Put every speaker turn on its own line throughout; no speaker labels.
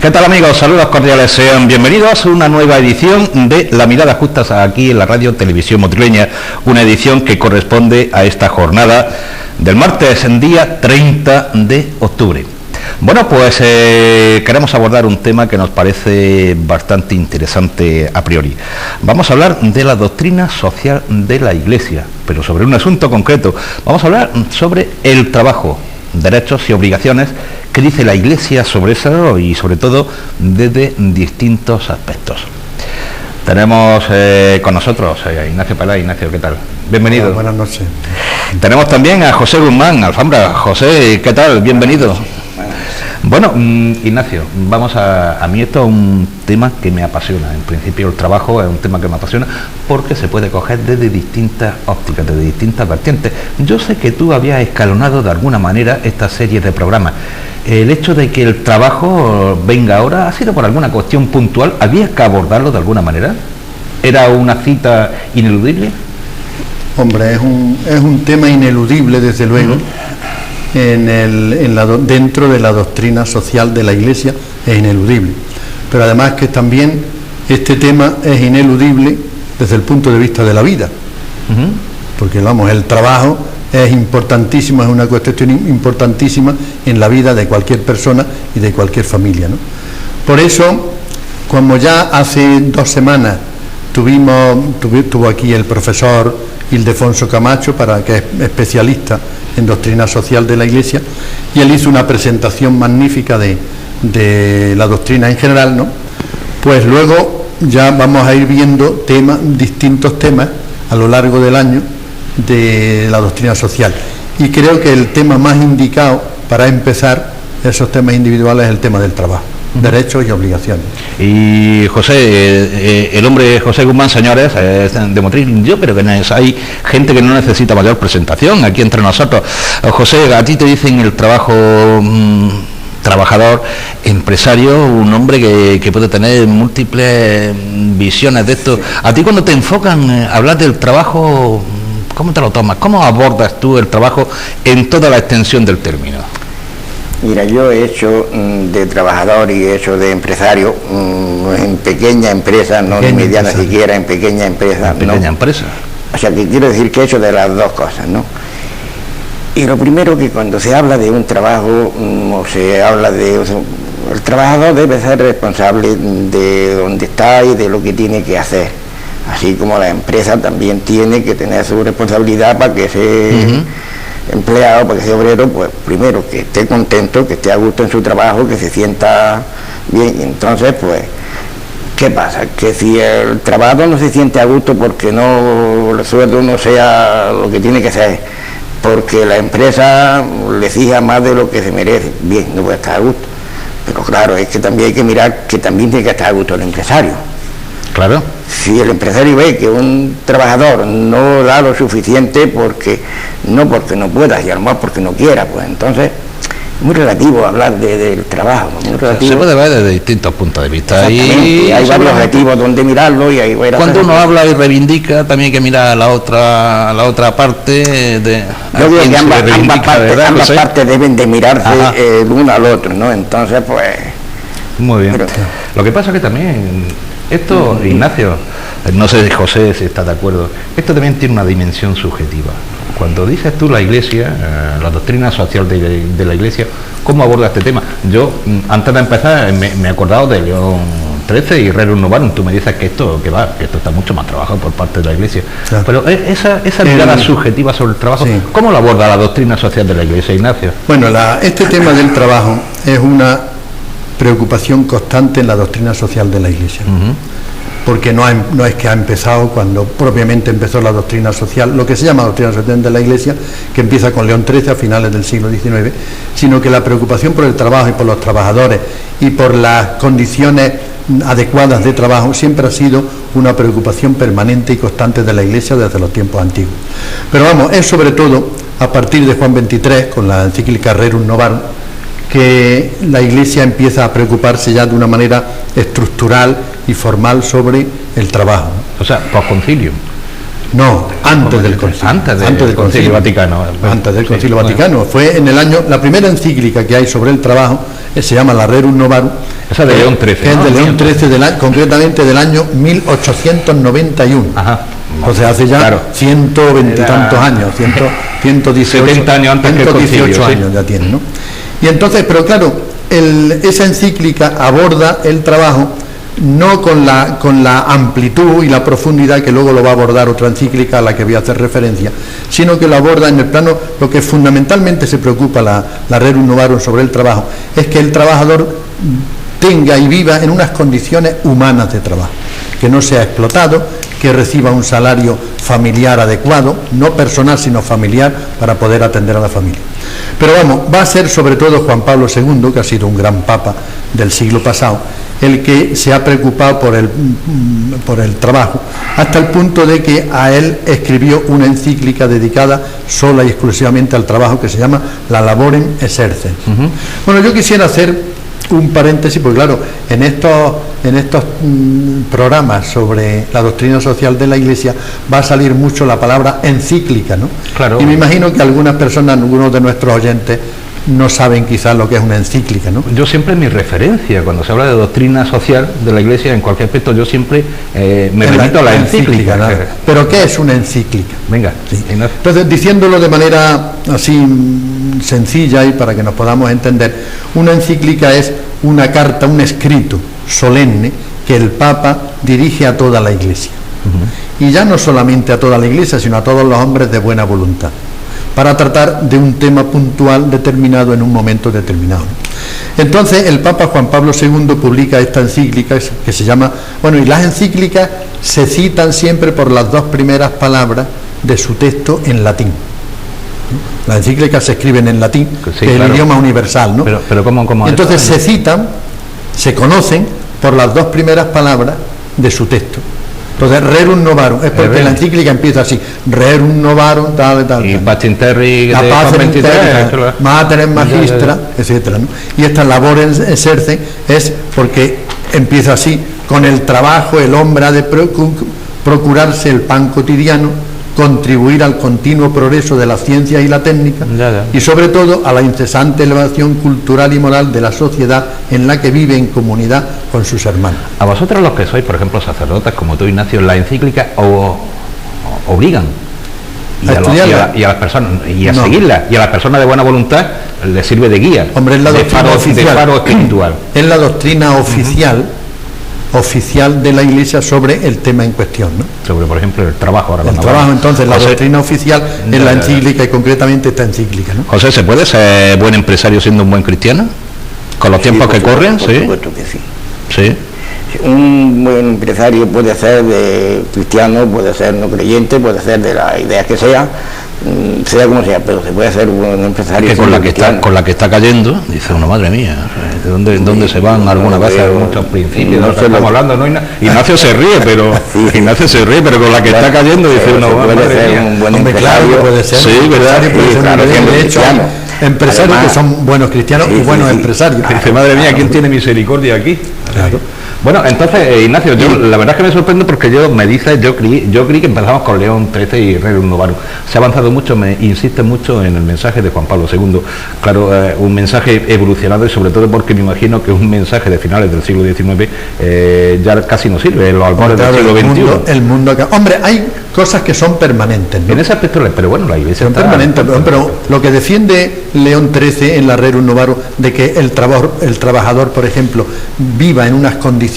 ¿Qué tal, amigos? Saludos cordiales, sean bienvenidos a una nueva edición de La Mirada Justa aquí en la Radio Televisión Motrileña, una edición que corresponde a esta jornada del martes, en día 30 de octubre. Bueno, pues queremos abordar un tema que nos parece bastante interesante a priori. Vamos a hablar de la doctrina social de la Iglesia, pero sobre un asunto concreto. Vamos a hablar sobre el trabajo, derechos y obligaciones que dice la Iglesia sobre eso y sobre todo desde distintos aspectos. Tenemos con nosotros a Ignacio Pelá. Ignacio, ¿qué tal? Bienvenido.
Hola, buenas noches.
Tenemos también a José Guzmán, Alfambra. José, ¿qué tal? Bienvenido. Bueno, Ignacio, a mí esto es un tema que me apasiona. En principio el trabajo es un tema que me apasiona porque se puede coger desde distintas ópticas, desde distintas vertientes. Yo sé que tú habías escalonado de alguna manera esta serie de programas. El hecho de que el trabajo venga ahora, ¿ha sido por alguna cuestión puntual? ¿Había que abordarlo de alguna manera? ¿Era una cita ineludible?
Hombre, es un tema ineludible, desde luego. Dentro de la doctrina social de la Iglesia es ineludible, pero además que también este tema es ineludible desde el punto de vista de la vida, porque vamos, el trabajo es importantísimo, es una cuestión importantísima en la vida de cualquier persona y de cualquier familia, ¿no? Por eso, como ya hace 2 semanas tuvo aquí el profesor Ildefonso Camacho, que es especialista en doctrina social de la Iglesia, y él hizo una presentación magnífica de la doctrina en general, ¿no? Pues luego ya vamos a ir viendo distintos temas a lo largo del año de la doctrina social, y creo que el tema más indicado para empezar esos temas individuales es el tema del trabajo, derechos y obligaciones. Y
José, el hombre José Guzmán, señores, de Motril, yo creo que hay gente que no necesita mayor presentación aquí entre nosotros. José, a ti te dicen el trabajo trabajador, empresario, un hombre que puede tener múltiples visiones de esto. A ti, cuando te enfocan a hablar del trabajo, ¿cómo te lo tomas? ¿Cómo abordas tú el trabajo en toda la extensión del término?
Mira, yo he hecho de trabajador y he hecho de empresario en pequeña empresa, no de mediana siquiera, en pequeña empresa.
¿Pequeña empresa?
O sea, que quiero decir que he hecho de las dos cosas, ¿no? Y lo primero, que cuando se habla de un trabajo, o se habla de... el trabajador debe ser responsable de donde está y de lo que tiene que hacer. Así como la empresa también tiene que tener su responsabilidad para que ese empleado, para que ese obrero, pues primero que esté contento, que esté a gusto en su trabajo, que se sienta bien. Y entonces, pues, ¿qué pasa? Que si el trabajador no se siente a gusto porque el sueldo no sea lo que tiene que ser, porque la empresa le exija más de lo que se merece, bien, no puede estar a gusto. Pero claro, es que también hay que mirar que también tiene que estar a gusto el empresario. Claro. Si el empresario ve que un trabajador no da lo suficiente porque no pueda, y a lo mejor porque no quiera, pues entonces es muy relativo hablar del trabajo. Muy relativo.
Se puede ver desde distintos puntos de vista.
Y hay varios objetivos donde mirarlo, y hay varias...
Cuando uno habla y reivindica, también hay que mirar a la otra parte.
Yo creo que ambas partes deben de mirarse el uno al otro, ¿no? Entonces, pues...
Muy bien. Lo que pasa es que también... Esto, Ignacio, no sé, José, si está de acuerdo, esto también tiene una dimensión subjetiva. Cuando dices tú la Iglesia, la doctrina social de la Iglesia, ¿cómo aborda este tema? Yo, antes de empezar, me he acordado de León XIII y Rerum Novarum. Tú me dices que esto está mucho más trabajado por parte de la Iglesia. Claro. Pero esa mirada subjetiva sobre el trabajo, sí. ¿Cómo lo aborda la doctrina social de la Iglesia, Ignacio?
Bueno, este tema del trabajo es una preocupación constante en la doctrina social de la Iglesia, porque no es que ha empezado cuando propiamente empezó la doctrina social, lo que se llama doctrina social de la Iglesia, que empieza con León XIII a finales del siglo XIX, sino que la preocupación por el trabajo y por los trabajadores y por las condiciones adecuadas de trabajo siempre ha sido una preocupación permanente y constante de la Iglesia desde los tiempos antiguos. Pero vamos, es sobre todo a partir de Juan XXIII, con la encíclica Rerum Novarum, que la Iglesia empieza a preocuparse ya de una manera estructural y formal sobre el trabajo.
O sea, posconcilio.
No, antes del concilio.
Antes del Concilio Vaticano.
Antes del Concilio Vaticano. Fue en el año, la primera encíclica que hay sobre el trabajo se llama la Rerum Novarum.
Esa de León XIII,
que es de León XIII, concretamente del año 1891.
Ajá.
O sea, hace ya 120 y tantos años, 118,
70 años antes que el concilio,
118 años ya tiene, ¿no? Y entonces, pero claro, esa encíclica aborda el trabajo no con la amplitud y la profundidad que luego lo va a abordar otra encíclica a la que voy a hacer referencia, sino que lo aborda en el plano, lo que fundamentalmente se preocupa la Rerum Novarum sobre el trabajo, es que el trabajador tenga y viva en unas condiciones humanas de trabajo, que no sea explotado, que reciba un salario familiar adecuado, no personal sino familiar, para poder atender a la familia. Pero vamos, va a ser sobre todo Juan Pablo II, que ha sido un gran papa del siglo pasado, el que se ha preocupado por el trabajo, hasta el punto de que a él escribió una encíclica dedicada sola y exclusivamente al trabajo, que se llama La Laborem Exercens. Bueno, yo quisiera hacer un paréntesis, porque claro, en estos programas sobre la doctrina social de la Iglesia va a salir mucho la palabra encíclica, ¿no?
Claro.
Y me imagino que algunas personas, algunos de nuestros oyentes, no saben quizás lo que es una encíclica, ¿no?
Yo siempre, mi referencia, cuando se habla de doctrina social de la Iglesia, en cualquier aspecto, yo siempre me remito a la encíclica.
¿Pero qué es una encíclica?
Venga.
Sí. Entonces, diciéndolo de manera así sencilla y para que nos podamos entender, una encíclica es una carta, un escrito solemne que el Papa dirige a toda la Iglesia. Y ya no solamente a toda la Iglesia, sino a todos los hombres de buena voluntad, para tratar de un tema puntual determinado en un momento determinado. Entonces el Papa Juan Pablo II publica esta encíclica que se llama, bueno, y las encíclicas se citan siempre por las dos primeras palabras de su texto en latín. Las encíclicas se escriben en latín,
sí,
que es el idioma universal, ¿no?
Pero ¿cómo
entonces se citan, se conocen por las dos primeras palabras de su texto. Entonces, Rerum Novarum, es porque la encíclica empieza así, Rerum Novarum, tal.
Y Pacem Terri,
la Pacem Terri, Mater Magistra, etcétera, ¿no? Y esta Laborem Exercens es porque empieza así, con el trabajo el hombre ha de procurarse el pan cotidiano, contribuir al continuo progreso de la ciencia y la técnica, y sobre todo a la incesante elevación cultural y moral de la sociedad en la que vive en comunidad con sus hermanos.
A vosotros los que sois, por ejemplo, sacerdotes como tú, Ignacio, la encíclica obligan y a las personas y a seguirla, y a las personas de buena voluntad les sirve de guía.
Hombre, es la doctrina oficial,
de faro espiritual.
Es la doctrina oficial de la Iglesia sobre el tema en cuestión, ¿no?
Sobre, por ejemplo, el trabajo. Ahora
el trabajo, entonces, la doctrina oficial es la encíclica, y concretamente esta encíclica, ¿no?
José, ¿se puede ser buen empresario siendo un buen cristiano? ¿Con los tiempos que corren?
Por supuesto que sí.
Sí.
Un buen empresario puede ser de cristiano, puede ser no creyente, puede ser de la idea que sea como sea, pero se puede ser un buen empresario.
Que con la que está cayendo, dice uno, madre mía, ¿de dónde se van algunas veces muchos principios? No estamos hablando, ¿no? Ignacio se ríe, pero Ignacio se ríe, pero con la que está cayendo, dice uno,
puede ser un buen empresario.
Claro, puede ser.
Sí, ¿verdad?
De hecho, empresarios que son buenos cristianos y buenos empresarios.
Dice, madre mía, ¿quién tiene misericordia aquí? Claro. Bueno, entonces, Ignacio, yo la verdad es que me sorprende porque yo creí que empezamos con León XIII y Rerum Novarum. Se ha avanzado mucho, me insiste mucho en el mensaje de Juan Pablo II. Claro, un mensaje evolucionado, y sobre todo porque me imagino que un mensaje de finales del siglo XIX ya casi no sirve, los albores del siglo XXI.
El mundo acá. Hombre, hay cosas que son permanentes, ¿no?
En ese aspecto, pero bueno, la Iglesia
son permanentes, pero lo que defiende León XIII en la Rerum Novarum, de que el trabajador, por ejemplo, viva en unas condiciones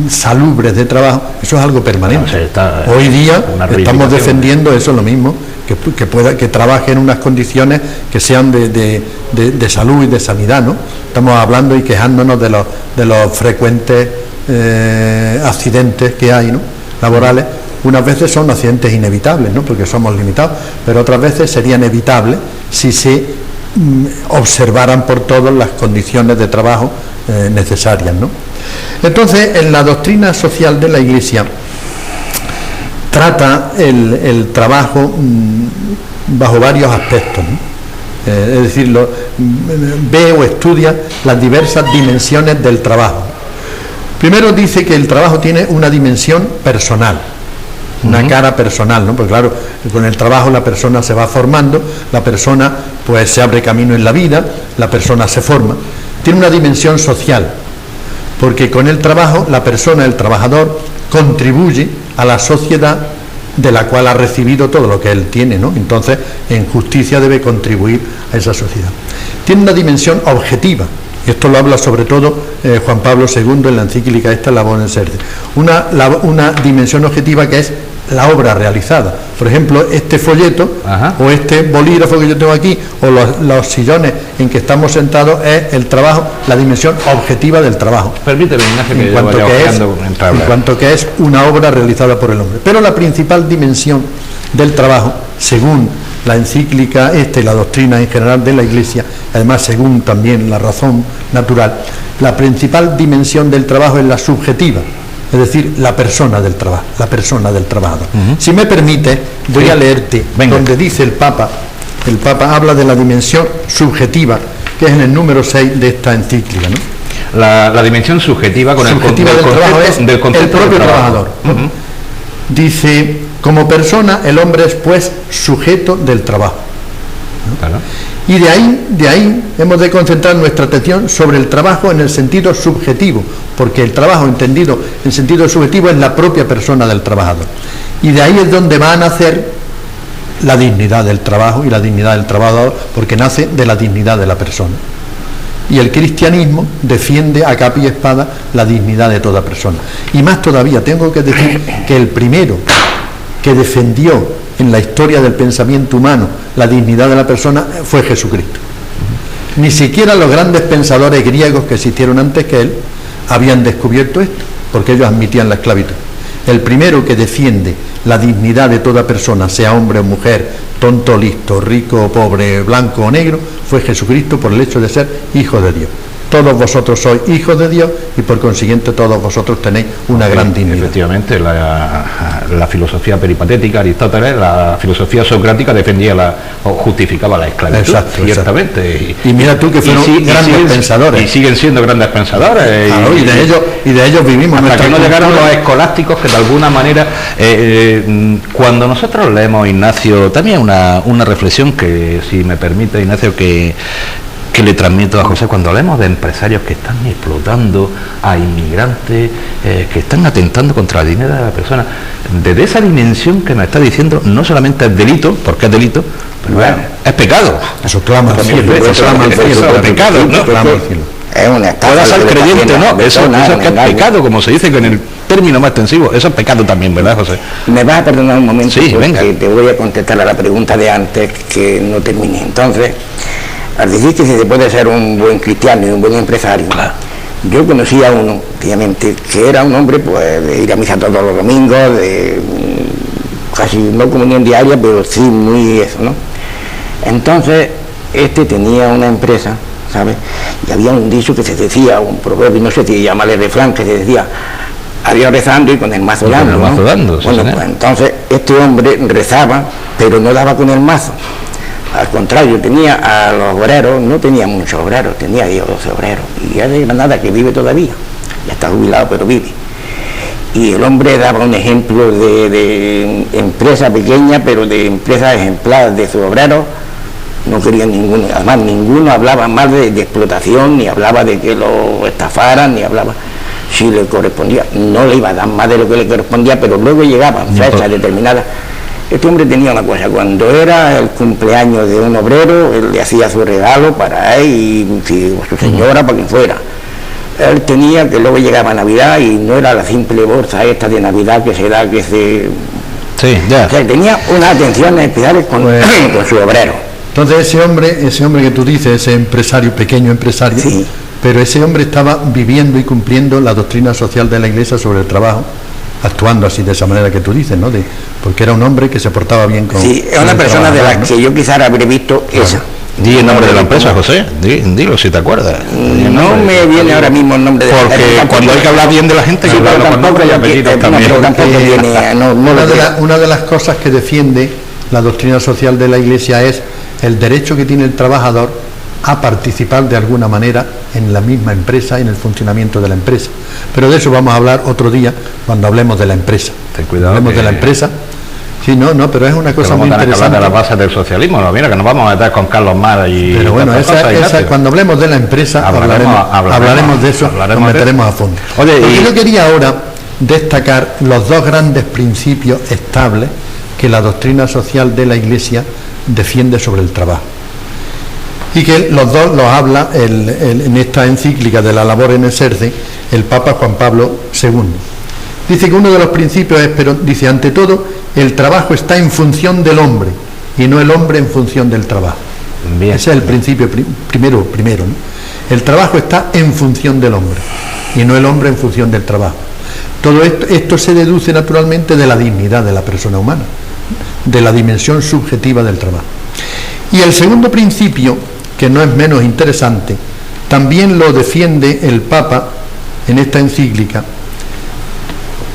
salubres de trabajo, eso es algo permanente. Hoy día estamos defendiendo eso, lo mismo, que trabaje en unas condiciones que sean de salud y de sanidad, ¿no? Estamos hablando y quejándonos de los frecuentes accidentes que hay, ¿no? Laborales. Unas veces son accidentes inevitables, ¿no? Porque somos limitados, pero otras veces serían evitables si se observaran por todos las condiciones de trabajo necesarias, ¿no? Entonces, en la doctrina social de la Iglesia trata el trabajo bajo varios aspectos, ¿no? Es decir, ve o estudia las diversas dimensiones del trabajo. Primero dice que el trabajo tiene una dimensión personal, una cara personal, ¿no? Porque claro, con el trabajo la persona se va formando, la persona pues se abre camino en la vida, la persona se forma. tiene una dimensión social, porque con el trabajo la persona, el trabajador, contribuye a la sociedad de la cual ha recibido todo lo que él tiene, ¿no? Entonces, en justicia debe contribuir a esa sociedad. Tiene una dimensión objetiva, y esto lo habla sobre todo Juan Pablo II en la encíclica esta, Labor Exercens. Una dimensión objetiva que es la obra realizada. Por ejemplo, este folleto, ajá, o este bolígrafo que yo tengo aquí, o los sillones en que estamos sentados, es el trabajo, la dimensión objetiva del trabajo.
Permíteme, Ignacio, que
en cuanto que es una obra realizada por el hombre. Pero la principal dimensión del trabajo, según la encíclica esta y la doctrina en general de la Iglesia, además según también la razón natural, la principal dimensión del trabajo es la subjetiva, es decir, la persona del trabajo, la persona del trabajador. Si me permite, voy a leerte donde dice el Papa habla de la dimensión subjetiva, que es en el número 6 de esta encíclica, ¿no?
La dimensión subjetiva con
subjetiva del trabajo es el propio trabajador. Dice, como persona el hombre es pues sujeto del trabajo, ¿no? Claro. Y de ahí hemos de concentrar nuestra atención sobre el trabajo en el sentido subjetivo, porque el trabajo entendido en sentido subjetivo es la propia persona del trabajador. Y de ahí es donde va a nacer la dignidad del trabajo y la dignidad del trabajador, porque nace de la dignidad de la persona. Y el cristianismo defiende a capa y espada la dignidad de toda persona. Y más todavía, tengo que decir que el primero que defendió en la historia del pensamiento humano la dignidad de la persona fue Jesucristo. Ni siquiera los grandes pensadores griegos que existieron antes que él habían descubierto esto, porque ellos admitían la esclavitud. El primero que defiende la dignidad de toda persona, sea hombre o mujer, tonto o listo, rico o pobre, blanco o negro, fue Jesucristo por el hecho de ser hijo de Dios. Todos vosotros sois hijos de Dios y por consiguiente todos vosotros tenéis una gran dignidad.
Efectivamente, la filosofía peripatética, Aristóteles, la filosofía socrática defendía o justificaba la esclavitud.
Exacto,
ciertamente.
Y mira tú que fueron grandes pensadores.
Y siguen siendo grandes pensadores.
Claro, y de ellos vivimos.
Hasta que no llegaron los escolásticos que de alguna manera, cuando nosotros leemos, Ignacio, también una reflexión que, si me permite, Ignacio, que le transmito a José, cuando hablamos de empresarios que están explotando a inmigrantes, que están atentando contra la dignidad de la persona, desde esa dimensión que me está diciendo, no solamente es delito, porque es delito, pero bueno, es pecado.
Eso clama al cielo,
eso es pecado, ¿no?
Es una estafa.
Puede ser creyente, ¿no? Eso es que es pecado, como se dice con el término más extensivo. Eso es pecado también, ¿verdad, José?
Me vas a perdonar un momento,
sí,
porque
venga,
te voy a contestar a la pregunta de antes que no terminé. Entonces, al decir que se puede ser un buen cristiano y un buen empresario, claro, yo conocí a uno, obviamente, que era un hombre pues de ir a misa todos los domingos, de casi no comunión diaria, pero sí muy eso, ¿no? Entonces, este tenía una empresa, ¿sabes? Y había un dicho que se decía, un proverbio, no sé si llamarle refrán, que se decía, a Dios rezando y con el mazo dando, ¿no?
Bueno,
pues entonces este hombre rezaba, pero no daba con el mazo. Al contrario, tenía a los obreros, no tenía muchos obreros, tenía 10 o 12 obreros, y es de Granada, que vive todavía, ya está jubilado pero vive. Y el hombre daba un ejemplo de empresa pequeña, pero de empresa ejemplar de sus obreros, no quería ninguno, además ninguno hablaba más de explotación, ni hablaba de que lo estafaran, ni hablaba, si le correspondía, no le iba a dar más de lo que le correspondía, pero luego llegaban fechas determinadas. Este hombre tenía una cosa, cuando era el cumpleaños de un obrero, él le hacía su regalo para él y su señora, para quien fuera. Él tenía que luego llegaba Navidad y no era la simple bolsa esta de Navidad que se da, que se...
Sí, ya.
O sea, tenía unas atenciones especiales con su obrero.
Entonces ese hombre que tú dices, ese empresario, pequeño empresario, sí, pero ese hombre estaba viviendo y cumpliendo la doctrina social de la Iglesia sobre el trabajo, actuando así de esa manera que tú dices, ¿no? Porque era un hombre que se portaba bien con...
Sí, es una persona de la que yo quizás habré visto esa.
Di el nombre de la empresa, José, dilo si te acuerdas.
No me viene ahora mismo el nombre de la empresa.
Porque cuando hay que hablar bien de la gente,
sí, pero tampoco
una de las cosas que defiende la doctrina social de la Iglesia es el derecho que tiene el trabajador a participar de alguna manera en la misma empresa, en el funcionamiento de la empresa. Pero de eso vamos a hablar otro día cuando hablemos de la empresa.
Ten cuidado.
Hablemos de la empresa, Sí, no, pero es una cosa muy interesante.
Que hablar de las bases del socialismo, no, mira, que nos vamos a meter con Carlos Marx y...
Pero bueno, cuando hablemos de la empresa hablaremos de eso, nos meteremos a fondo.
Oye,
yo quería ahora destacar los dos grandes principios estables que la doctrina social de la Iglesia defiende sobre el trabajo. Y que los dos los habla en esta encíclica de la Labor en Exerce el Papa Juan Pablo II. Dice que uno de los principios es, pero dice, ante todo, el trabajo está en función del hombre y no el hombre en función del trabajo.
Bien.
Ese es el principio primero, ¿no? El trabajo está en función del hombre y no el hombre en función del trabajo. Todo esto se deduce naturalmente de la dignidad de la persona humana, de la dimensión subjetiva del trabajo. Y el segundo principio, que no es menos interesante, también lo defiende el Papa en esta encíclica,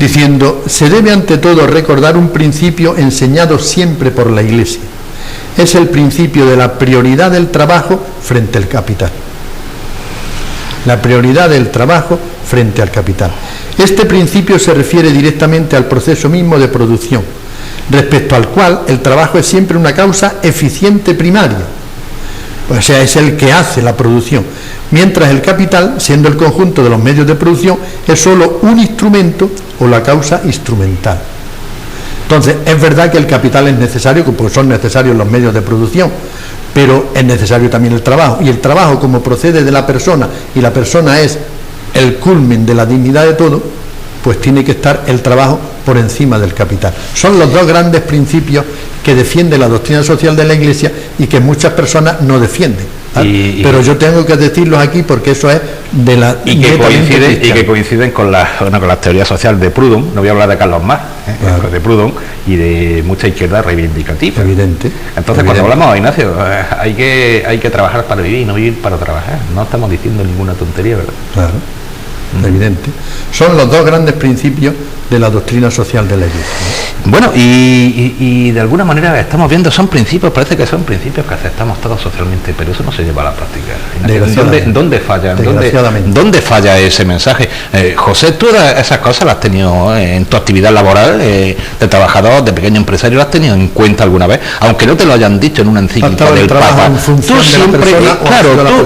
diciendo, se debe ante todo recordar un principio enseñado siempre por la Iglesia. Es el principio de la prioridad del trabajo frente al capital. La prioridad del trabajo frente al capital. Este principio se refiere directamente al proceso mismo de producción, respecto al cual el trabajo es siempre una causa eficiente primaria. O sea, es el que hace la producción, mientras el capital, siendo el conjunto de los medios de producción, es solo un instrumento o la causa instrumental. Entonces, es verdad que el capital es necesario, porque son necesarios los medios de producción, pero es necesario también el trabajo. Y el trabajo, como procede de la persona, y la persona es el culmen de la dignidad de todo, pues tiene que estar el trabajo por encima del capital. Son los dos grandes principios que defiende la doctrina social de la Iglesia y que muchas personas no defienden. Pero yo tengo que decirlos aquí porque eso es de la...
Y que coinciden con las teorías sociales de Proudhon. No voy a hablar de Carlos Marx, claro, de Proudhon y de mucha izquierda reivindicativa.
Evidente.
Entonces, cuando hablamos, Ignacio, hay que trabajar para vivir, no vivir para trabajar. No estamos diciendo ninguna tontería, ¿verdad?
Claro. Evidente. Son los dos grandes principios de la doctrina social de la Iglesia.
Bueno, y de alguna manera estamos viendo, parece que son principios que aceptamos todos socialmente, pero eso no se lleva a la práctica. ¿Dónde falla ese mensaje? José, tú esas cosas las has tenido en tu actividad laboral de trabajador, de pequeño empresario, ¿las has tenido en cuenta alguna vez? Aunque no te lo hayan dicho en una encíclica del Papa. Tú siempre,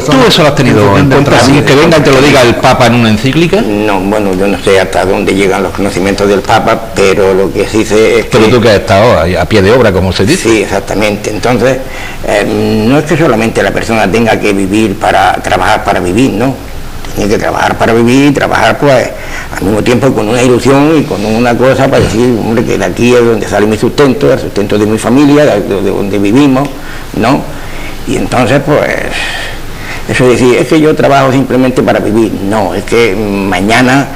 tú eso lo has tenido en cuenta, sin que venga y te lo diga el Papa en una encíclica.
No, bueno, yo no sé hasta dónde llegan los conocimientos del Papa, pero lo que sí sé es que...
Pero tú que has estado a pie de obra, como se dice.
Sí, exactamente. Entonces, no es que solamente la persona tenga que vivir para trabajar para vivir, ¿no? Tiene que trabajar para vivir y trabajar, pues, al mismo tiempo con una ilusión y con una cosa para decir, hombre, que de aquí es donde sale mi sustento, el sustento de mi familia, de donde vivimos, ¿no? Y entonces, pues... Eso es decir, es que yo trabajo simplemente para vivir. No, es que mañana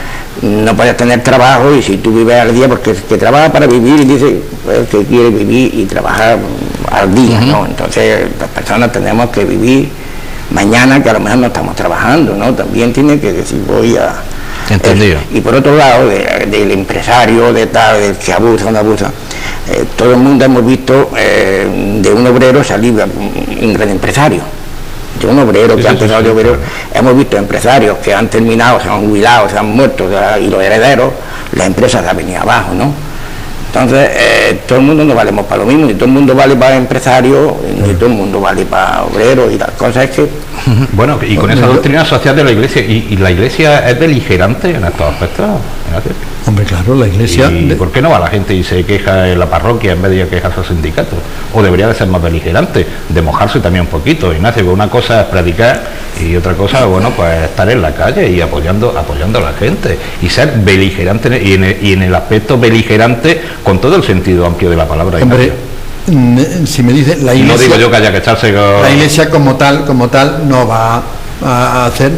no puedes tener trabajo y si tú vives al día, porque que trabaja para vivir y dice pues, que quiere vivir y trabajar al día, ¿no? Entonces las personas tenemos que vivir mañana, que a lo mejor no estamos trabajando, ¿no? También tiene que decir voy a...
Entendido.
Y por otro lado, del empresario, del que abusa, no abusa, todo el mundo hemos visto de un obrero salir un gran empresario. De un obrero que ha empezado de obrero, hemos visto empresarios que han terminado, se han jubilado, se han muerto, y los herederos, las empresas han venido abajo, ¿no? Entonces, todo el mundo no valemos para lo mismo, ni todo el mundo vale para empresarios, ni todo el mundo vale para obreros, y las cosas es que...
Bueno, y con esa doctrina social de la Iglesia, ¿y la Iglesia es beligerante en estos aspectos?
Hombre, claro, la Iglesia...
¿Y por qué no va la gente y se queja en la parroquia en vez de quejarse al sindicato? O debería de ser más beligerante, de mojarse también un poquito, Ignacio, que una cosa es predicar y otra cosa, bueno, pues estar en la calle y apoyando a la gente y ser beligerante, y en el aspecto beligerante con todo el sentido amplio de la palabra.
Hombre, si me dice la Iglesia...
No digo yo que haya que echarse...
La Iglesia como tal no va a hacer...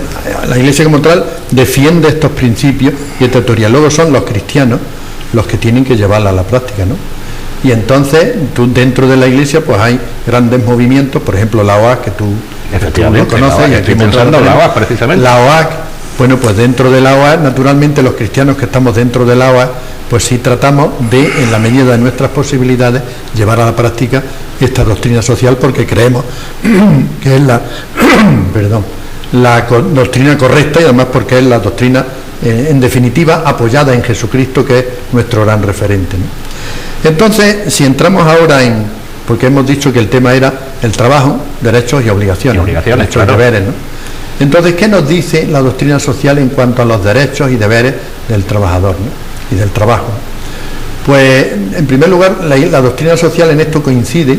La Iglesia como tal defiende estos principios y esta teoría. Luego son los cristianos los que tienen que llevarla a la práctica, ¿no? Y entonces, tú dentro de la Iglesia pues hay grandes movimientos, por ejemplo la OAC, que tú lo conoces.
Estoy pensando en la OAC, precisamente.
La OAC, bueno, pues dentro de la OAC, naturalmente los cristianos que estamos dentro de la OAC, pues sí tratamos de, en la medida de nuestras posibilidades, llevar a la práctica esta doctrina social, porque creemos que es la doctrina correcta y además porque es la doctrina, en definitiva, apoyada en Jesucristo, que es nuestro gran referente, ¿no? Entonces, si entramos ahora porque hemos dicho que el tema era el trabajo, derechos y obligaciones.
Derechos
y deberes, ¿no? Entonces, ¿qué nos dice la doctrina social en cuanto a los derechos y deberes del trabajador, ¿no? y del trabajo? Pues, en primer lugar, la doctrina social en esto coincide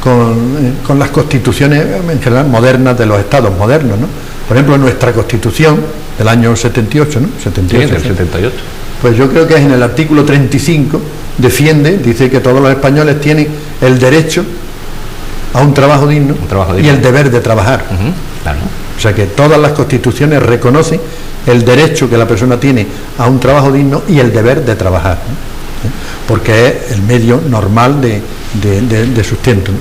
con las constituciones en general modernas de los estados modernos, ¿no? Por ejemplo, nuestra Constitución del año 78, ¿no? 78,
sí, del 78.
Pues yo creo que es en el artículo 35, dice que todos los españoles tienen el derecho a un trabajo digno, y el deber de trabajar.
Claro.
O sea que todas las constituciones reconocen el derecho que la persona tiene a un trabajo digno y el deber de trabajar, ¿no? Porque es el medio normal de sustento, ¿no?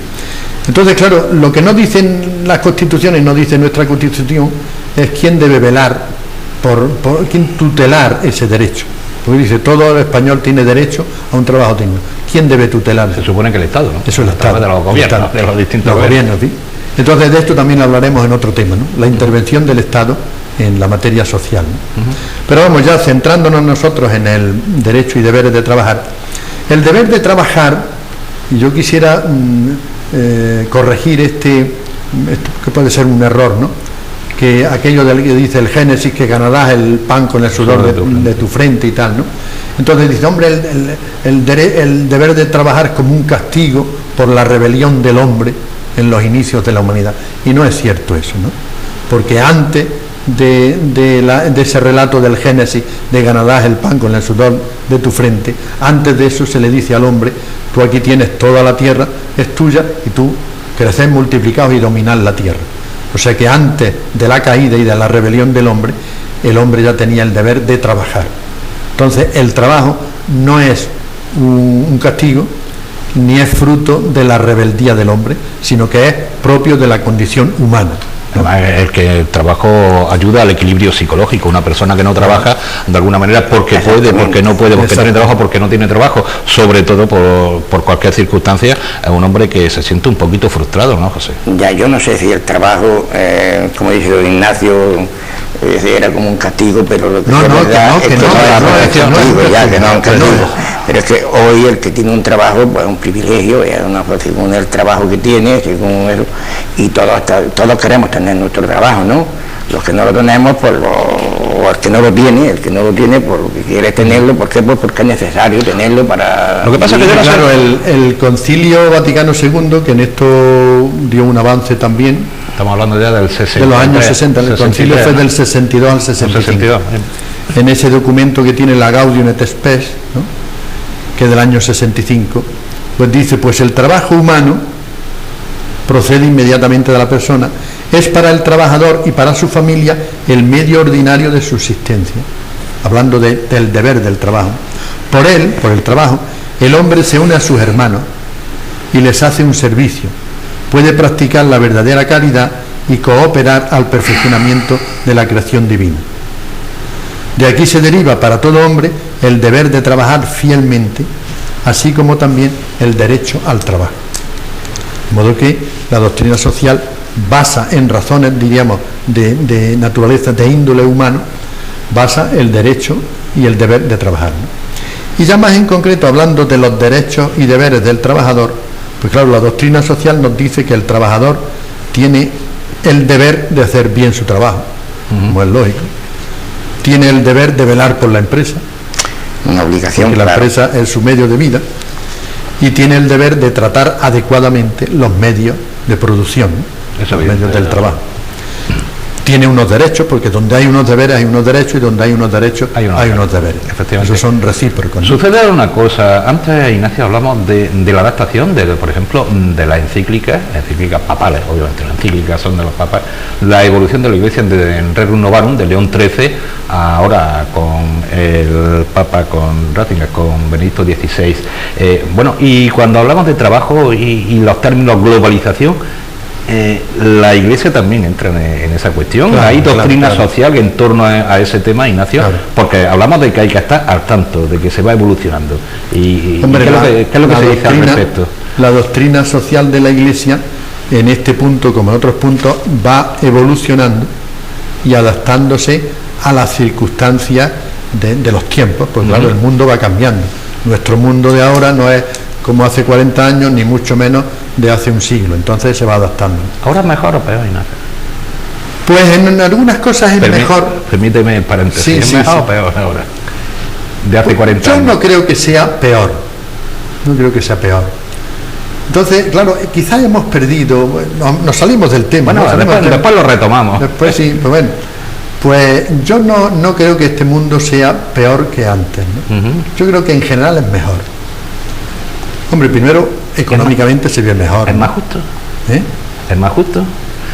Entonces, claro, lo que no dicen las constituciones, no dice nuestra Constitución, es quién debe velar por quién tutelar ese derecho. Porque dice, todo el español tiene derecho a un trabajo digno. ¿Quién debe tutelar?
Se supone que el Estado, ¿no?
Eso es el Estado.
De los gobiernos, de los distintos
gobiernos. ¿Sí? Entonces, de esto también hablaremos en otro tema, ¿no? La intervención del Estado en la materia social, ¿no? Pero vamos ya centrándonos nosotros en el derecho y deberes de trabajar. El deber de trabajar, y yo quisiera corregir esto que puede ser un error, ¿no? Que aquello que dice el Génesis, que ganarás el pan con el sudor de tu frente y tal, ¿no? Entonces dice, hombre, el deber de trabajar como un castigo por la rebelión del hombre en los inicios de la humanidad. Y no es cierto eso, ¿no? Porque antes de ese relato del Génesis, de ganarás el pan con el sudor de tu frente, antes de eso se le dice al hombre, tú aquí tienes toda la tierra, es tuya, y tú creces multiplicados y dominás la tierra. O sea que antes de la caída y de la rebelión del hombre, el hombre ya tenía el deber de trabajar. Entonces el trabajo no es un castigo, ni es fruto de la rebeldía del hombre, sino que es propio de la condición humana.
El que el trabajo ayuda al equilibrio psicológico. Una persona que no trabaja de alguna manera porque puede, porque no puede, porque tiene trabajo, porque no tiene trabajo, sobre todo por cualquier circunstancia, es un hombre que se siente un poquito frustrado, ¿no, José?
Ya, yo no sé si el trabajo, como dice don Ignacio, era como un castigo, pero lo que
no,
es verdad es que no es un castigo. Pero es que hoy el que tiene un trabajo, pues es un privilegio, es según el trabajo que tiene, según eso, y todos queremos tener nuestro trabajo, ¿no? Los que no lo tenemos, pues o el que no lo tiene, porque quiere tenerlo, ¿por qué? Pues porque es necesario tenerlo para...
Lo que pasa es que, claro, el Concilio Vaticano II, que en esto dio un avance también...
Estamos hablando ya del 60.
De los años 60, el concilio fue del 62 al 65. En ese documento que tiene la Gaudium et Spes, ¿no? Que es del año 65, pues dice, pues el trabajo humano procede inmediatamente de la persona, es para el trabajador y para su familia el medio ordinario de subsistencia, hablando del deber del trabajo. Por el trabajo, el hombre se une a sus hermanos y les hace un servicio, puede practicar la verdadera caridad y cooperar al perfeccionamiento de la creación divina. De aquí se deriva para todo hombre el deber de trabajar fielmente, así como también el derecho al trabajo. De modo que la doctrina social basa en razones, diríamos, de naturaleza, de índole humano, basa el derecho y el deber de trabajar, ¿no? Y ya más en concreto, hablando de los derechos y deberes del trabajador, pues claro, la doctrina social nos dice que el trabajador tiene el deber de hacer bien su trabajo, como es lógico. Tiene el deber de velar por la empresa,
una obligación,
porque la empresa es su medio de vida, y tiene el deber de tratar adecuadamente los medios de producción, los medios del trabajo. Tiene unos derechos, porque donde hay unos deberes hay unos derechos, y donde hay unos derechos hay unos deberes.
Efectivamente.
Esos son recíprocos, ¿no?
Sucede una cosa, antes, Ignacio, hablamos de la adaptación, por ejemplo, de las encíclicas papales, obviamente, las encíclicas son de los papas, la evolución de la Iglesia en Rerum Novarum de León XIII, ahora con el Papa, con Ratzinger, con Benedicto XVI. Bueno, y cuando hablamos de trabajo y los términos globalización, la Iglesia también entra en esa cuestión. Claro, hay doctrina social en torno a ese tema, Ignacio, porque hablamos de que hay que estar al tanto, de que se va evolucionando.
Hombre,
¿qué es lo que se dice al respecto?
La doctrina social de la Iglesia, en este punto como en otros puntos, va evolucionando y adaptándose a las circunstancias de los tiempos, pues claro, el mundo va cambiando. Nuestro mundo de ahora no es como hace 40 años, ni mucho menos de hace un siglo, entonces se va adaptando.
¿Ahora es mejor o peor, Ignacio?
Pues en algunas cosas es mejor.
Permíteme el paréntesis,
Sí,
¿es
sí,
mejor
sí.
o peor ahora? De hace 40
Yo
años.
no creo que sea peor, no creo que sea peor. Entonces, claro, quizás hemos perdido, nos salimos del tema.
Bueno,
¿no?
después lo retomamos.
Después sí, pues bueno. Pues yo no creo que este mundo sea peor que antes, ¿no? Yo creo que en general es mejor. Hombre, primero, económicamente se ve mejor.
¿Es
¿no?
más justo?
¿Eh?
¿Es más justo?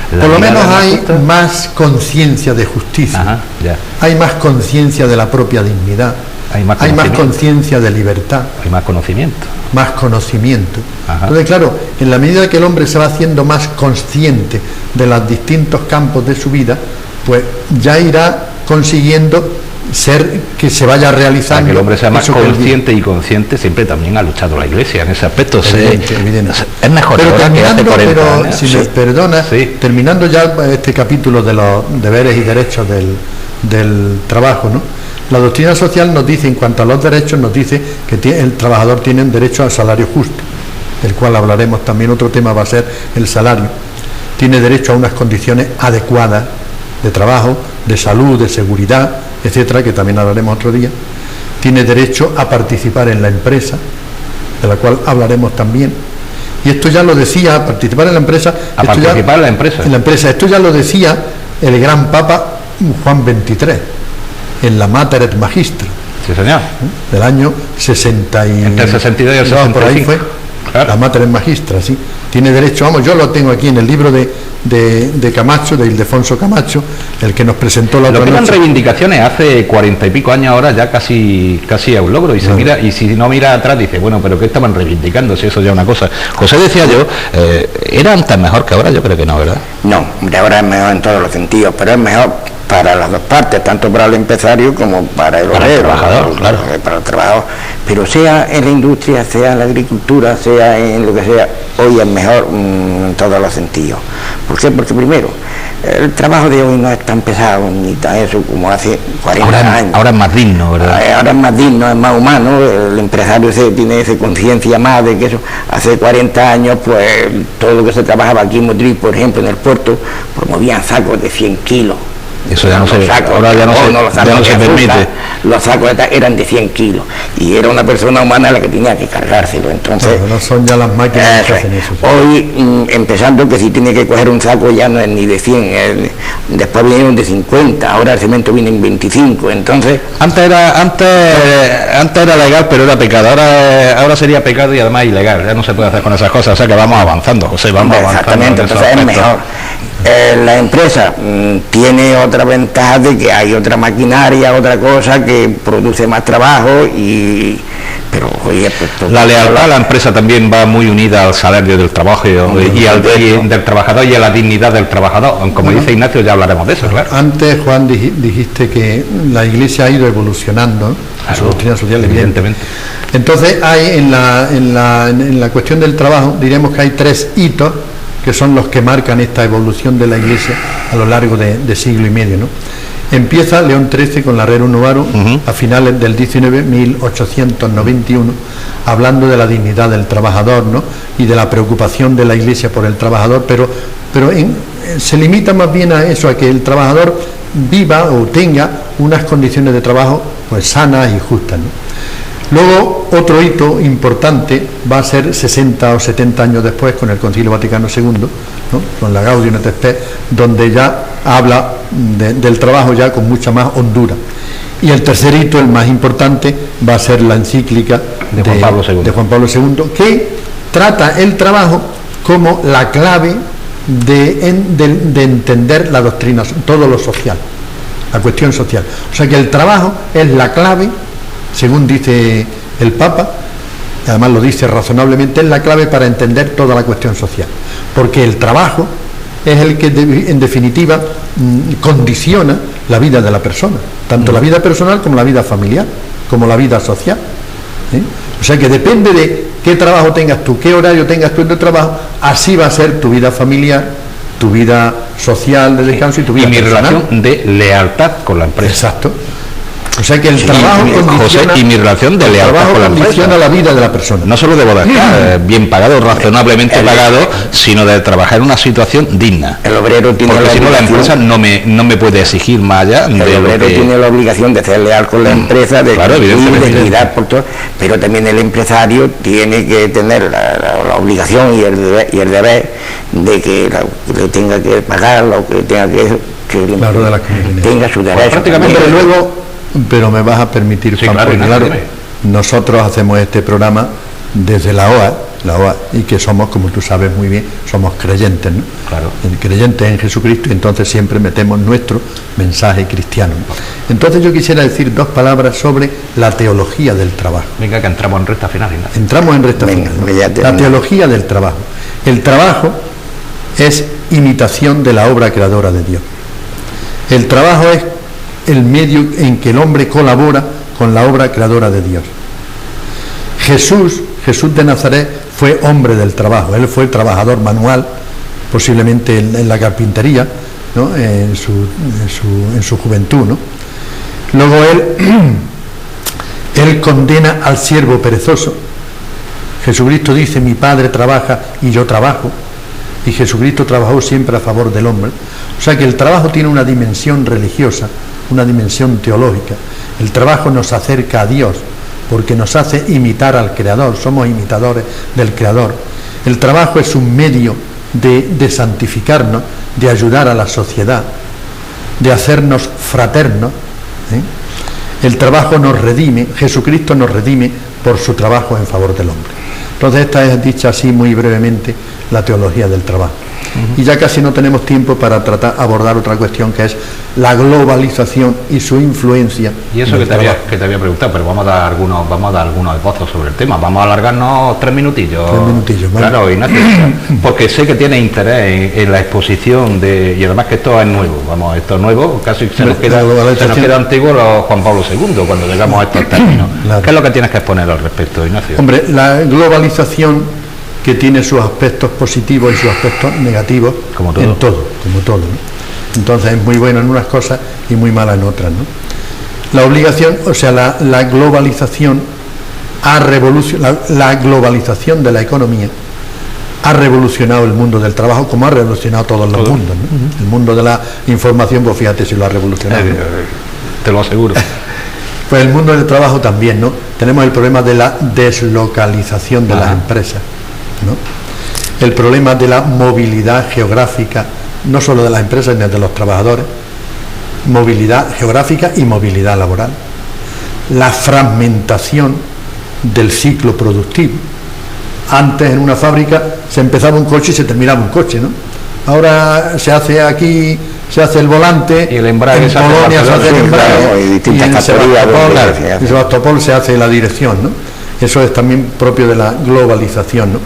Por lo menos hay
justa?
más conciencia de justicia.
Ajá, ya.
Hay más conciencia de la propia dignidad.
Hay más
Hay más
conocimiento.
conciencia de libertad.
Hay más conocimiento.
Más conocimiento.
Ajá.
Entonces, claro, en la medida que el hombre se va haciendo más consciente de los distintos campos de su vida, pues ya irá consiguiendo ser que se vaya realizando.
Para que el hombre sea más
eso que él
consciente y consciente, siempre también ha luchado la Iglesia en ese aspecto.
Evidente.
Es mejor
Pero
ahora que hace
terminando,
40
pero
años.
si
Sí.
me perdona,
Sí.
terminando ya este capítulo de los deberes y derechos del trabajo, ¿no? La doctrina social nos dice, en cuanto a los derechos, nos dice que el trabajador tiene un derecho al salario justo, del cual hablaremos también. Otro tema va a ser el salario. Tiene derecho a unas condiciones adecuadas de trabajo, de salud, de seguridad, etcétera, que también hablaremos otro día. Tiene derecho a participar en la empresa, de la cual hablaremos también. Y esto ya lo decía, participar en la empresa.
A participar en la empresa.
En la empresa. Esto ya lo decía el gran Papa Juan XXIII, en la Mater et Magistra,
Sí, señor.
del año 60 y...
Entre el 62 y el 65.
Por ahí fue.
Claro.
La Mater et Magistra, sí. Tiene derecho, vamos, yo lo tengo aquí en el libro de Camacho, de Ildefonso Camacho, el que nos presentó la
Lo
otra
que eran
noche.
reivindicaciones hace 40 y pico años, ahora ya casi es un logro, y se
Claro.
mira, y si no mira atrás dice, bueno, pero ¿qué estaban reivindicando? Si eso ya es una cosa. José decía yo, ¿era antes mejor que ahora? Yo creo que no, ¿verdad?
No, de ahora es mejor en todos los sentidos, pero es mejor para las dos partes, tanto para el empresario como para el
Para el
obrero,
trabajador, claro.
para el trabajador. Pero sea en la industria, sea en la agricultura, sea en lo que sea, hoy es mejor en todos los sentidos. ¿Por qué? Porque primero, el trabajo de hoy no es tan pesado ni tan eso como hace 40 años.
Ahora es más digno, ¿verdad?
Ahora es más digno, es más humano, el empresario tiene esa conciencia más de que eso. Hace 40 años, pues todo lo que se trabajaba aquí en Madrid, por ejemplo, en el puerto, promovían sacos de 100 kilos.
Eso ya no
Los
se,
sacos,
ahora ya no se,
los
ya
sacos
no
de
se
azúcar,
permite.
Los sacos eran de 100 kilos y era una persona humana la que tenía que cargárselo. Entonces,
Claro, no son ya las máquinas que
eso
hacen
es.
eso.
Hoy, empezando que si tiene que coger un saco ya no es ni de 100, después vinieron de 50, ahora el cemento viene en 25, entonces...
Antes era legal, pero era pecado. Ahora sería pecado y además ilegal. Ya no se puede hacer con esas cosas. O sea que vamos avanzando, José, vamos avanzando.
Exactamente,
en esos
entonces es
aspectos.
mejor. La empresa tiene otra ventaja de que hay otra maquinaria, otra cosa que produce más trabajo pero oye, pues,
La lealtad a la empresa también va muy unida al salario del trabajo y del trabajador y a la dignidad del trabajador. Como dice Ignacio, ya hablaremos de eso, claro.
Antes, Juan, dijiste que la Iglesia ha ido evolucionando, ¿no?
Claro,
Su doctrina social,
evidentemente.
Entonces, hay en la cuestión del trabajo, diremos que hay 3 hitos que son los que marcan esta evolución de la Iglesia a lo largo de siglo y medio, ¿no? Empieza León XIII con la Rerum Novarum a finales del 19, 1891, hablando de la dignidad del trabajador, ¿no? Y de la preocupación de la Iglesia por el trabajador, pero se limita más bien a eso, a que el trabajador viva o tenga unas condiciones de trabajo pues sanas y justas, ¿no? Luego, otro hito importante va a ser 60 o 70 años después con el Concilio Vaticano II, ¿no? Con la Gaudium et Spes, donde ya habla del trabajo ya con mucha más hondura. Y el tercer hito, el más importante, va a ser la encíclica
de Juan Pablo II,
que trata el trabajo como la clave de entender la doctrina, todo lo social, la cuestión social. O sea que el trabajo es la clave, según dice el Papa, además lo dice razonablemente, es la clave para entender toda la cuestión social, porque el trabajo es el que en definitiva condiciona la vida de la persona, tanto la vida personal como la vida familiar, como la vida social, ¿sí? O sea que depende de qué trabajo tengas tú, qué horario tengas tú en tu trabajo, así va a ser tu vida familiar, tu vida social de descanso y tu vida
mi
personal.
relación de lealtad con la empresa.
Exacto. O sea que el trabajo condiciona,
José, y mi relación de lealtad con la
condiciona la vida de la persona.
No solo debo de estar bien pagado, razonablemente pagado, sino de trabajar en una situación digna.
El obrero tiene
porque
la
si no la
obligación,
empresa no me puede exigir más allá de
el obrero tiene la obligación de ser leal con la empresa, de
claro,
cumplir, de cuidar por todo, pero también el empresario tiene que tener la obligación y el deber de que le tenga que pagar lo que tenga que
claro, de la
tenga su derecho.
Prácticamente luego, pero me vas a permitir,
sí,
Juan,
claro,
porque, claro, nosotros hacemos este programa desde la OA, y que somos, como tú sabes muy bien, somos creyentes, ¿no?
Claro.
Creyentes en Jesucristo, y entonces siempre metemos nuestro mensaje cristiano. Entonces yo quisiera decir dos palabras sobre la teología del trabajo.
Venga, que entramos en recta final. Ignacio.
Entramos en recta final. La teología del trabajo. El trabajo es imitación de la obra creadora de Dios. El trabajo es el medio en que el hombre colabora con la obra creadora de Dios. Jesús de Nazaret fue hombre del trabajo. Él fue el trabajador manual, posiblemente en la carpintería, ¿no? en su juventud, ¿no? Luego él condena al siervo perezoso. Jesucristo dice: mi Padre trabaja y yo trabajo. Y Jesucristo trabajó siempre a favor del hombre. O sea que el trabajo tiene una dimensión religiosa, una dimensión teológica. El trabajo nos acerca a Dios, porque nos hace imitar al Creador, somos imitadores del Creador. El trabajo es un medio de santificarnos, de ayudar a la sociedad, de hacernos fraternos. El trabajo nos redime, Jesucristo nos redime por su trabajo en favor del hombre. Entonces esta es, dicha así muy brevemente, la teología del trabajo. Y ya casi no tenemos tiempo para abordar otra cuestión, que es la globalización y su influencia.
Y eso que te había preguntado, pero vamos a dar algunos esbozos sobre el tema. Vamos a alargarnos 3 minutillos.
3 minutillos, ¿vale?
Claro, Ignacio, porque sé que tiene interés en la exposición y además que esto es nuevo. Vamos, esto es nuevo, casi se nos queda antiguo Juan Pablo II cuando llegamos a estos términos. Claro. ¿Qué es lo que tienes que exponer al respecto, Ignacio?
Hombre, la globalización, que tiene sus aspectos positivos y sus aspectos negativos, como todo, ¿no? Entonces es muy bueno en unas cosas y muy mala en otras, ¿no? La obligación, o sea, la globalización ha revolucionado, la globalización de la economía ha revolucionado el mundo del trabajo, como ha revolucionado todos los mundos, ¿no? El mundo de la información, pues fíjate si lo ha revolucionado.
Te lo aseguro.
Pues el mundo del trabajo también, ¿no? Tenemos el problema de la deslocalización de las empresas, ¿no? El problema de la movilidad geográfica, no solo de las empresas ni de los trabajadores, movilidad geográfica y movilidad laboral. La fragmentación del ciclo productivo. Antes en una fábrica se empezaba un coche y se terminaba un coche, ¿no? Ahora se hace aquí, se hace el volante,
y el embrague,
en Polonia se hace el embrague, y en Sebastopol se hace la dirección, ¿no? Eso es también propio de la globalización, ¿no?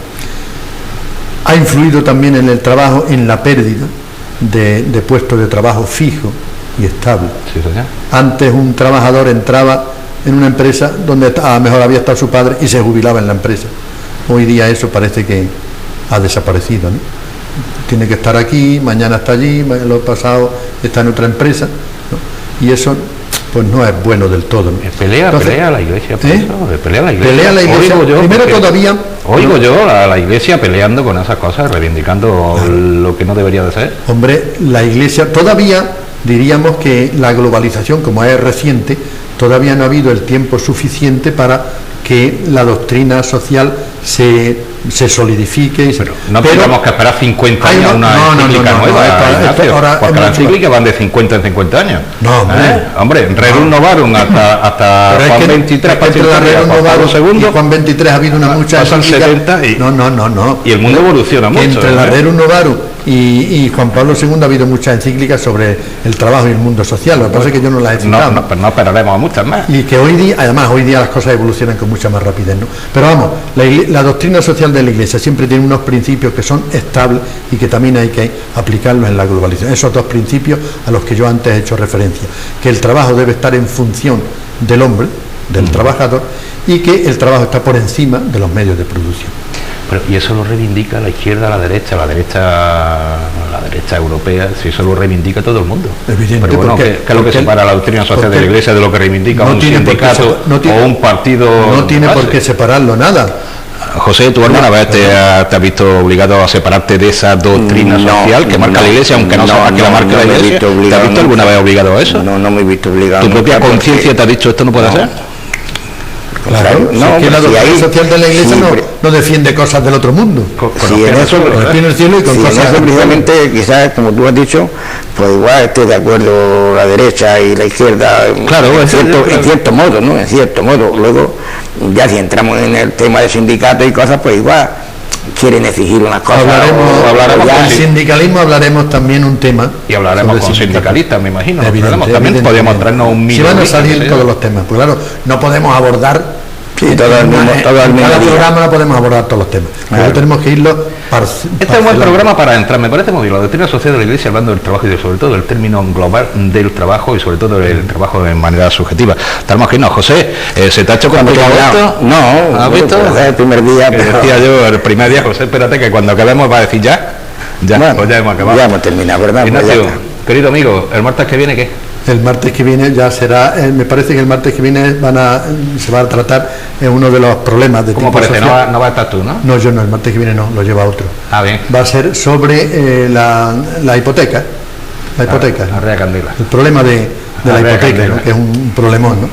Ha influido también en el trabajo, en la pérdida de puestos de trabajo fijo y estable.
Sí, señor.
Antes un trabajador entraba en una empresa donde a lo mejor había estado su padre y se jubilaba en la empresa. Hoy día eso parece que ha desaparecido, ¿no? Tiene que estar aquí, mañana está allí, lo pasado está en otra empresa, ¿no? Y eso pues no es bueno del todo, ¿no?
Pelea la iglesia por eso, pelea la iglesia. Oigo yo a la iglesia peleando con esas cosas, reivindicando lo que no debería de ser.
Hombre, la iglesia todavía, diríamos que la globalización, como es reciente, todavía no ha habido el tiempo suficiente para que la doctrina social se solidifique. Pero
tengamos que esperar 50 años a una encíclica nueva, porque las encíclicas van de 50 en 50 años. Hombre, Rerum Novarum hasta Juan 23,
y Juan 23 ha habido una mucha encíclica.
70 y el mundo evoluciona mucho.
Entre la Rerum Novarum y Juan Pablo II ha habido muchas encíclicas sobre el trabajo y el mundo social. Lo que pasa es que yo no las he citado.
Pero no esperaremos a muchas más.
Y que hoy día las cosas evolucionan con mucha más rapidez, ¿no? Pero vamos, la doctrina social de la Iglesia siempre tiene unos principios que son estables y que también hay que aplicarlos en la globalización. Esos dos principios a los que yo antes he hecho referencia, que el trabajo debe estar en función del hombre, del trabajador, y que el trabajo está por encima de los medios de producción.
Y eso lo reivindica la izquierda, la derecha europea, si eso lo reivindica todo el mundo.
Evidente,
pero bueno, ¿qué es lo que separa la doctrina social de la Iglesia de lo que reivindica un sindicato o un partido?
No tiene por qué separarlo nada.
José, ¿tú alguna vez te has visto obligado a separarte de esa doctrina social que marca la Iglesia, aunque no sepas que la marca la Iglesia? ¿Te has visto alguna vez obligado a eso?
No me he visto obligado.
¿Tu propia conciencia te ha dicho esto no puede ser?
Claro, no, que la doctrina social de la Iglesia no defiende cosas del otro mundo.
En eso precisamente, quizás, como tú has dicho, pues igual esté de acuerdo la derecha y la izquierda,
claro,
en cierto modo, ¿no? En cierto modo. Luego, ya si entramos en el tema de sindicatos y cosas, pues igual quieren exigir unas cosas.
Hablaremos del sindicalismo, hablaremos también un tema.
Y hablaremos con sindicalistas, me imagino. También podríamos traernos un mínimo.
Si van a salir todos los temas, pues claro, no podemos abordar.
Sí, todo el mundo.
Cada programa no podemos abordar todos los temas. Claro. Tenemos que irlo
Este es un buen programa para entrar, me parece muy bien. La doctrina social de la Iglesia, hablando del trabajo y sobre todo del término global del trabajo y sobre todo del trabajo de manera subjetiva. Tenemos que irnos, José. ¿Se te ha hecho complicado esto?
No,
¿has visto?
El primer día.
Decía yo el primer día, José, espérate que cuando acabemos va a decir ya.
Bueno,
pues ya hemos acabado.
Ya hemos terminado, ¿verdad?
Ignacio, querido amigo, el martes que viene, ¿qué?
El martes que viene ya será, me parece que el martes que viene se va a tratar uno de los problemas de
tipo social. ¿Cómo parece? No va a estar tú, ¿no?
No, yo no, el martes que viene no, lo lleva otro.
Ah, bien.
Va a ser sobre la hipoteca. La hipoteca.
La Rea Candela.
El problema de la hipoteca, ¿no? Que es un problemón, ¿no?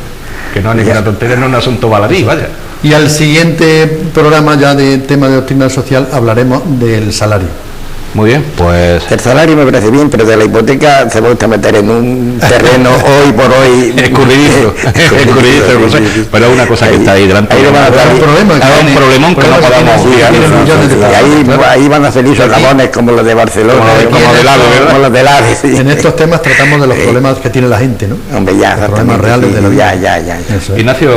Que no es ninguna tontería, no es un asunto baladí, vaya.
Y al siguiente programa ya de tema de doctrina social hablaremos del salario.
Muy bien, pues...
El salario me parece bien, pero de la hipoteca se vuelve a meter en un terreno hoy por hoy...
escurridizo, José. Pero una cosa que está ahí delante...
Ahí van a dar
un problemón que no podamos obviar.
Ahí van a salir socavones como los de Barcelona.
Como los de Lade.
En estos temas tratamos de los problemas que tiene la gente, ¿no?
Hombre, ya.
Los problemas reales de la vida.
Ya.
Ignacio,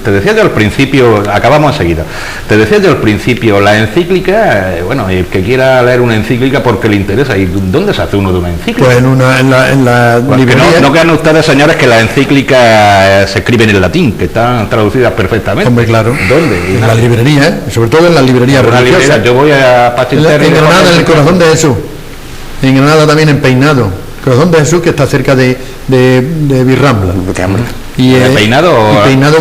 te decía yo al principio, acabamos enseguida, te decía yo al principio, la encíclica, bueno, el que quiera leer una encíclica porque le interesa. ¿Y dónde se hace uno de una encíclica?
Pues en la librería.
No crean ustedes, señores, que las encíclicas se escriben en latín, que están traducidas perfectamente.
Hombre, claro.
¿Dónde?
En la librería, sobre todo en las librerías religiosas.
Yo voy a Pachiter.
En Granada, en el Corazón de Jesús. En Granada también en Peinado. Corazón de Jesús, que está cerca de Birrambla.
Y Peinado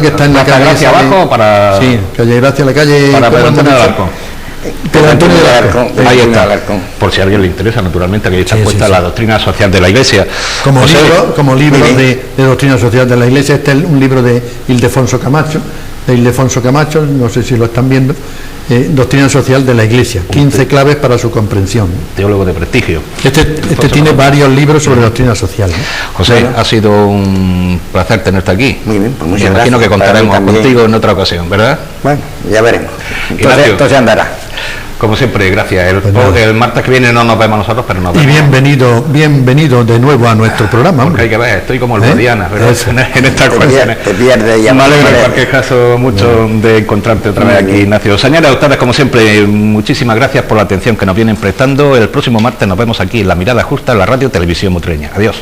que está en la calle
Gracia abajo para...
Sí, calle Gracia, la calle...
Para Pedro Antonio del Arco.
Pedro Antonio del Arco.
Ahí está, por si a alguien le interesa, naturalmente, que ahí está puesta la doctrina social de la Iglesia.
Como libro de doctrina social de la Iglesia, este es un libro de Ildefonso Camacho, no sé si lo están viendo, doctrina social de la Iglesia, 15 claves para su comprensión.
Teólogo de prestigio.
Este tiene varios libros sobre doctrina social, ¿no?
José, ha sido un placer tenerte aquí.
Muy bien, pues muchas gracias.
Imagino que contaremos contigo en otra ocasión, ¿verdad?
Bueno, ya veremos. Entonces se andará.
Como siempre, gracias. El martes que viene no nos vemos nosotros, pero nos vemos.
Y bienvenido de nuevo a nuestro programa.
Porque hay que ver, estoy como el Guadiana, ¿verdad? En estas cuestiones.
Te pierdes ya.
Me alegro en cualquier caso mucho de encontrarte otra vez aquí, Ignacio. Señores, a ustedes, como siempre, muchísimas gracias por la atención que nos vienen prestando. El próximo martes nos vemos aquí en La Mirada Justa, en la Radio Televisión Motreña. Adiós.